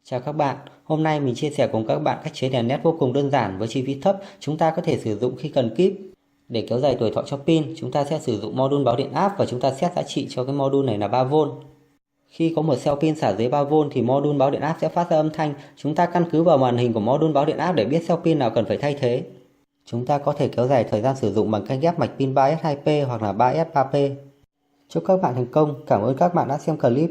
Chào các bạn, hôm nay mình chia sẻ cùng các bạn cách chế đèn LED vô cùng đơn giản với chi phí thấp chúng ta có thể sử dụng khi cần kíp. Để kéo dài tuổi thọ cho pin, chúng ta sẽ sử dụng module báo điện áp và chúng ta set giá trị cho cái module này là 3V. Khi có một cell pin xả dưới 3V thì module báo điện áp sẽ phát ra âm thanh. Chúng ta căn cứ vào màn hình của module báo điện áp để biết cell pin nào cần phải thay thế. Chúng ta có thể kéo dài thời gian sử dụng bằng cách ghép mạch pin 3S2P hoặc là 3S3P. Chúc các bạn thành công, cảm ơn các bạn đã xem clip.